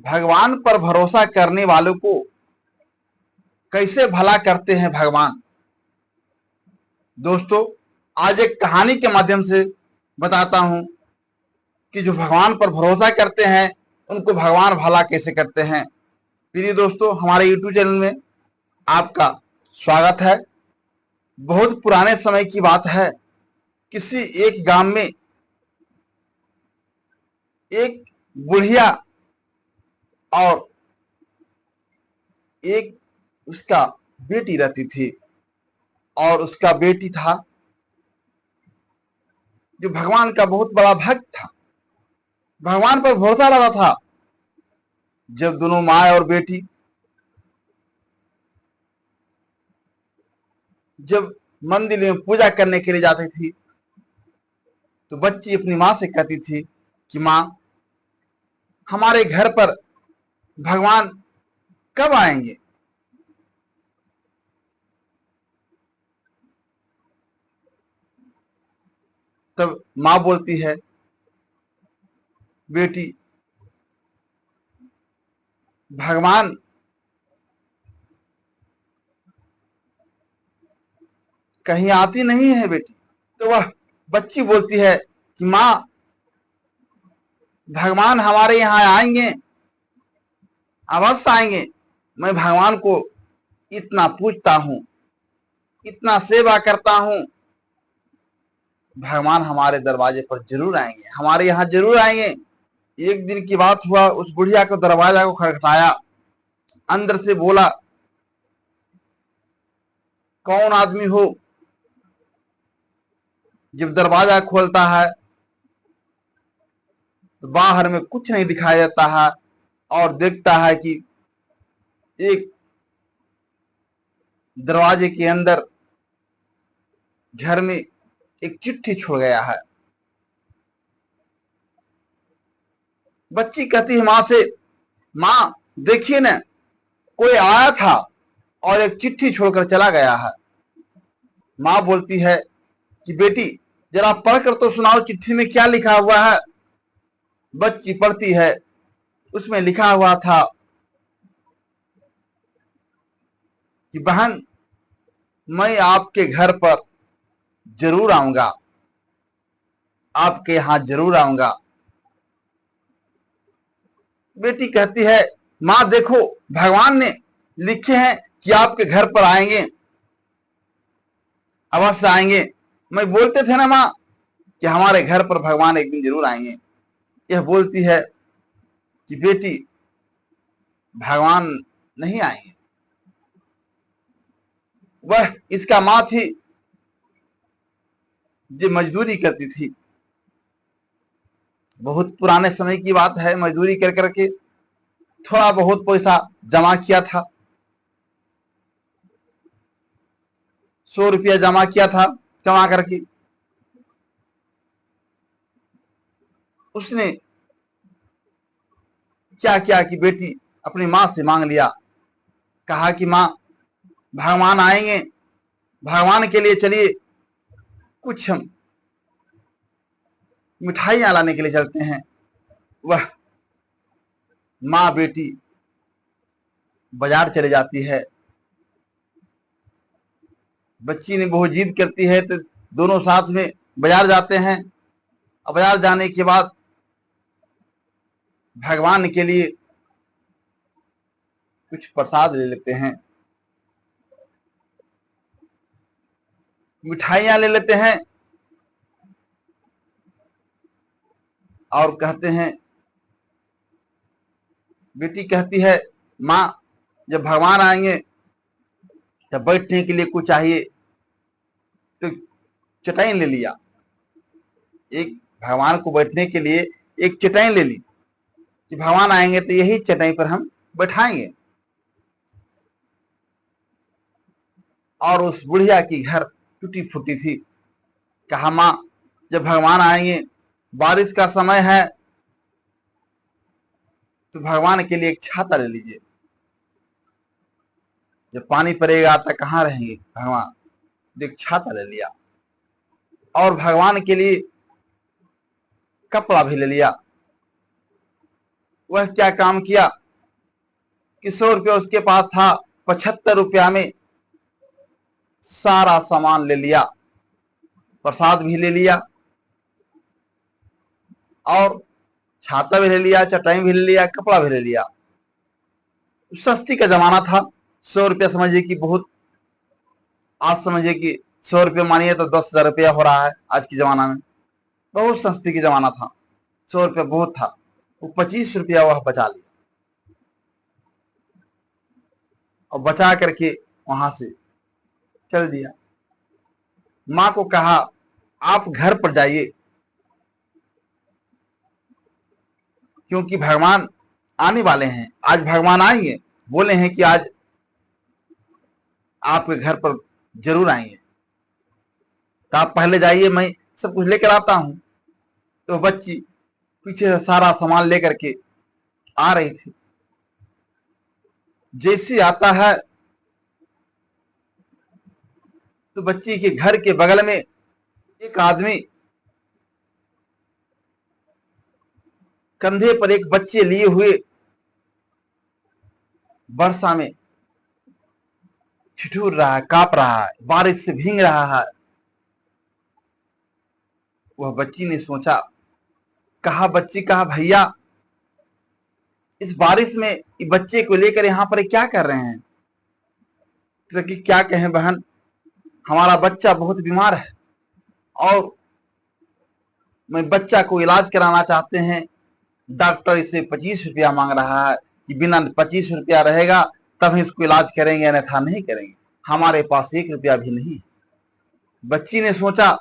भगवान पर भरोसा करने वालों को कैसे भला करते हैं भगवान। दोस्तों, आज एक कहानी के माध्यम से बताता हूं कि जो भगवान पर भरोसा करते हैं उनको भगवान भला कैसे करते हैं। प्रिय दोस्तों, हमारे YouTube चैनल में आपका स्वागत है। बहुत पुराने समय की बात है। किसी एक गांव में एक बुढ़िया और एक उसका बेटी रहती थी, और उसका बेटी था जो भगवान का बहुत बड़ा भक्त था, भगवान पर भरोसा रखता था। जब दोनों माँ और बेटी जब मंदिर में पूजा करने के लिए जाती थी तो बच्ची अपनी माँ से कहती थी कि माँ, हमारे घर पर भगवान कब आएंगे। तब माँ बोलती है, बेटी, भगवान कहीं आती नहीं है बेटी। तो वह बच्ची बोलती है कि माँ, भगवान हमारे यहाँ आएंगे, अवश्य आएंगे। मैं भगवान को इतना पूजता हूं, इतना सेवा करता हूं, भगवान हमारे दरवाजे पर जरूर आएंगे, हमारे यहाँ जरूर आएंगे। एक दिन की बात हुआ, उस बुढ़िया को दरवाजा को खटखटाया, अंदर से बोला, कौन आदमी हो। जब दरवाजा खोलता है तो बाहर में कुछ नहीं दिखाई देता है, और देखता है कि एक दरवाजे के अंदर घर में एक चिट्ठी छोड़ गया है। बच्ची कहती है माँ से, माँ देखिए ना, कोई आया था और एक चिट्ठी छोड़कर चला गया है। माँ बोलती है कि बेटी, जरा पढ़कर तो सुनाओ, चिट्ठी में क्या लिखा हुआ है। बच्ची पढ़ती है, उसमें लिखा हुआ था कि बहन, मैं आपके घर पर जरूर आऊंगा, आपके यहां जरूर आऊंगा। बेटी कहती है, माँ देखो, भगवान ने लिखे हैं कि आपके घर पर आएंगे, अवश्य आएंगे। मैं बोलते थे ना माँ कि हमारे घर पर भगवान एक दिन जरूर आएंगे। यह बोलती है कि बेटी, भगवान नहीं आएंगे। वह इसका माँ थी जो मजदूरी करती थी। बहुत पुराने समय की बात है। मजदूरी कर करके थोड़ा बहुत पैसा जमा किया था, 100 रुपया जमा किया था कमा करके। उसने क्या किया कि बेटी अपनी माँ से मांग लिया। कहा कि माँ, भगवान आएंगे, भगवान के लिए चलिए कुछ हम मिठाइयां लाने के लिए चलते हैं। वह माँ बेटी बाजार चले जाती है। बच्ची ने बहुत जिद करती है तो दोनों साथ में बाजार जाते हैं। और बाजार जाने के बाद भगवान के लिए कुछ प्रसाद ले लेते हैं, मिठाइयां ले लेते हैं, और कहते हैं, बेटी कहती है, माँ, जब भगवान आएंगे तब बैठने के लिए कुछ चाहिए। तो चटाई ले लिया, एक भगवान को बैठने के लिए एक चटाई ले ली कि भगवान आएंगे तो यही चटाई पर हम बैठाएंगे। और उस बुढ़िया की घर टूटी फूटी थी। कहा, माँ, जब भगवान आएंगे, बारिश का समय है, तो भगवान के लिए एक छाता ले लीजिए। जब पानी पड़ेगा तो कहाँ रहेंगे भगवान, एक छाता ले लिया। और भगवान के लिए कपड़ा भी ले लिया। वह क्या काम किया कि 100 रुपया उसके पास था, 75 रुपया में सारा सामान ले लिया, प्रसाद भी ले लिया और छाता भी ले लिया, चटाई भी ले लिया, कपड़ा भी ले लिया। सस्ती का जमाना था। 100 रुपया समझिए कि बहुत, आज समझिए कि 100 रुपया मानिए तो 10,000 रुपया हो रहा है आज के जमाना में। बहुत सस्ती की जमाना था, 100 रुपया बहुत था। वो 25 रुपया वह बचा लिया और बचा करके वहां से चल दिया। मां को कहा आप घर पर जाइए, क्योंकि भगवान आने वाले हैं। आज भगवान आएंगे, बोले हैं कि आज आपके घर पर जरूर आएंगे, तो आप पहले जाइए, मैं सब कुछ लेकर आता हूं। तो बच्ची पीछे से सारा सामान लेकर के आ रही थी। जैसे आता है तो बच्ची के घर के बगल में एक आदमी कंधे पर एक बच्चे लिए हुए वर्षा में ठिठुर रहा है, कांप रहा है, बारिश से भीग रहा है। वह बच्ची ने सोचा, कहा बच्ची, कहा भैया इस बारिश में बच्चे को लेकर यहाँ पर क्या कर रहे हैं? तो कि क्या कहें बहन, हमारा बच्चा बहुत बीमार है और मैं बच्चा को इलाज कराना चाहते हैं। डॉक्टर इसे 25 रुपया मांग रहा है कि बिना 25 रुपया रहेगा तब इसको इलाज करेंगे, अन्यथा नहीं करेंगे। हमारे पास 1 रुपया भी नहीं। बच्ची ने सोचा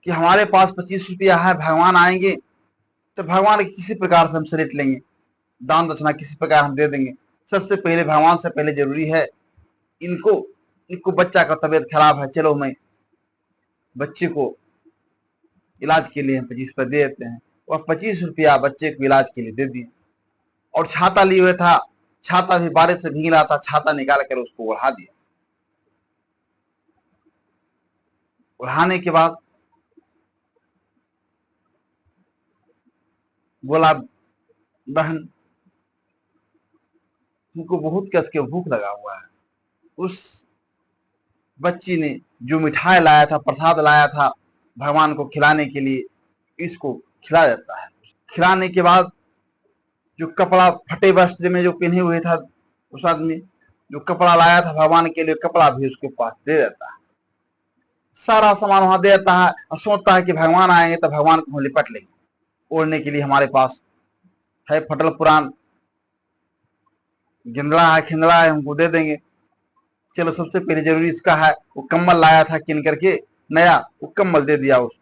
कि हमारे पास 25 रुपया है, भगवान आएंगे तो भगवान किसी प्रकार से हम सेलेक्ट लेंगे, दान दक्षिणा किसी प्रकार हम दे देंगे। सबसे पहले भगवान से पहले जरूरी है इनको बच्चा का तबीयत खराब है, चलो मैं बच्चे को इलाज के लिए हम 25 रुपया दे देते हैं। वह 25 रुपया बच्चे को इलाज के लिए दे दिए। और छाता लिए हुए था, छाता भी बारिश से भीग रहा था, छाता निकाल कर उसको ओढ़ा दिया। ओढ़ाने के बाद बोला, बहन तुमको बहुत कस के भूख लगा हुआ है। उस बच्ची ने जो मिठाई लाया था, प्रसाद लाया था भगवान को खिलाने के लिए, इसको खिला देता है। खिलाने के बाद जो कपड़ा फटे वस्त्र में जो पहने हुए था, उस आदमी जो कपड़ा लाया था भगवान के लिए, कपड़ा भी उसके पास दे देता है। सारा सामान वहां दे देता है और सोचता है कि भगवान आएंगे तो भगवान को हम लिपट लेंगे। ओढ़ने के लिए हमारे पास है फटल पुरान, गिंदड़ा है, खिंदड़ा है, हमको दे देंगे। चलो सबसे पहले जरूरी इसका है, वो कम्बल लाया था किन करके नया, वो कम्बल दे दिया उस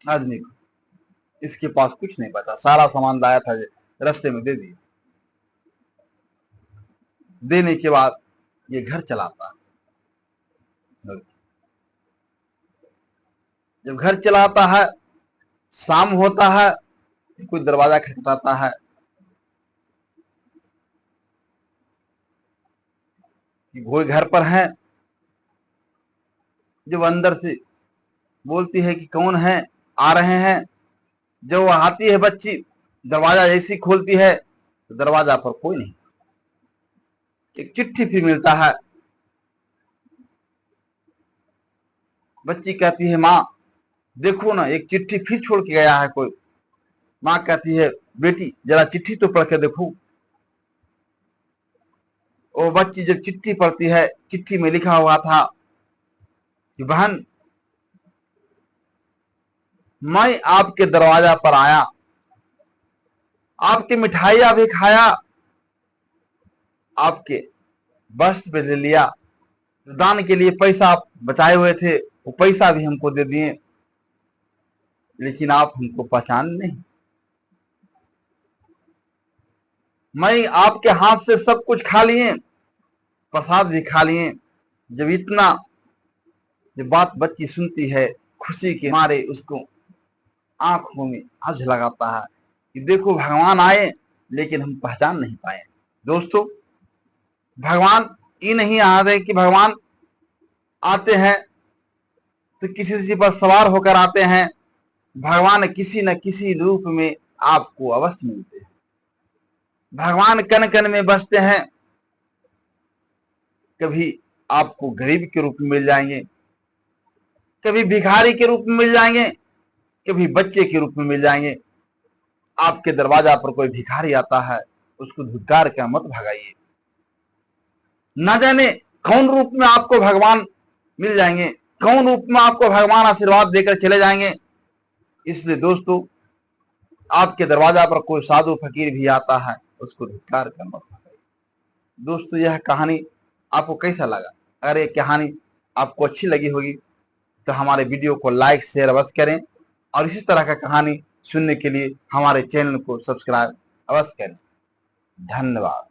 आदमी को। इसके पास कुछ नहीं बचा, सारा सामान लाया था रास्ते में दे दिया। देने के बाद ये घर चलाता। जब घर चलाता है, शाम होता है, कोई दरवाजा खटखटाता है कि कोई घर पर है। जब अंदर से बोलती है कि कौन है, आ रहे हैं। जब वो आती है बच्ची, दरवाजा जैसी खोलती है तो दरवाजा पर कोई नहीं। एक चिट्ठी फिर मिलता है। बच्ची कहती है, माँ देखो ना, एक चिट्ठी फिर छोड़ के गया है कोई। माँ कहती है, बेटी जरा चिट्ठी तो पढ़ के देखो। वो बच्ची जब चिट्ठी पढ़ती है, चिट्ठी में लिखा हुआ था कि बहन मैं आपके दरवाजा पर आया, आपकी मिठाइयां भी खाया, आपके वस्त्र भी ले लिया, दान के लिए पैसा आप बचाए हुए थे वो पैसा भी हमको दे दिए, लेकिन आप हमको पहचान नहीं। मैं आपके हाथ से सब कुछ खा लिए, प्रसाद भी खा लिए। जब बात बच्ची सुनती है, खुशी के मारे उसको आंखों में आंसू लगाता है कि देखो भगवान आए लेकिन हम पहचान नहीं पाए। दोस्तों, भगवान ये नहीं आ रहे कि भगवान आते हैं तो किसी पर सवार होकर आते हैं भगवान किसी न किसी रूप में आपको अवश्य मिलते हैं। भगवान कण कण में बसते हैं। कभी आपको गरीब के रूप में मिल जाएंगे, कभी भिखारी के रूप में मिल जाएंगे, कभी बच्चे के रूप में मिल जाएंगे। आपके दरवाजा पर कोई भिखारी आता है, उसको धुतकार कर मत भगाइए। न जाने कौन रूप में आपको भगवान मिल जाएंगे, कौन रूप में आपको भगवान आशीर्वाद देकर चले जाएंगे। इसलिए दोस्तों, आपके दरवाजा पर कोई साधु फकीर भी आता है, उसको धिक्कार कर मत भगाइए। दोस्तों, यह कहानी आपको कैसा लगा? अगर ये कहानी आपको अच्छी लगी होगी तो हमारे वीडियो को लाइक शेयर अवश्य करें, और इसी तरह का कहानी सुनने के लिए हमारे चैनल को सब्सक्राइब अवश्य करें। धन्यवाद।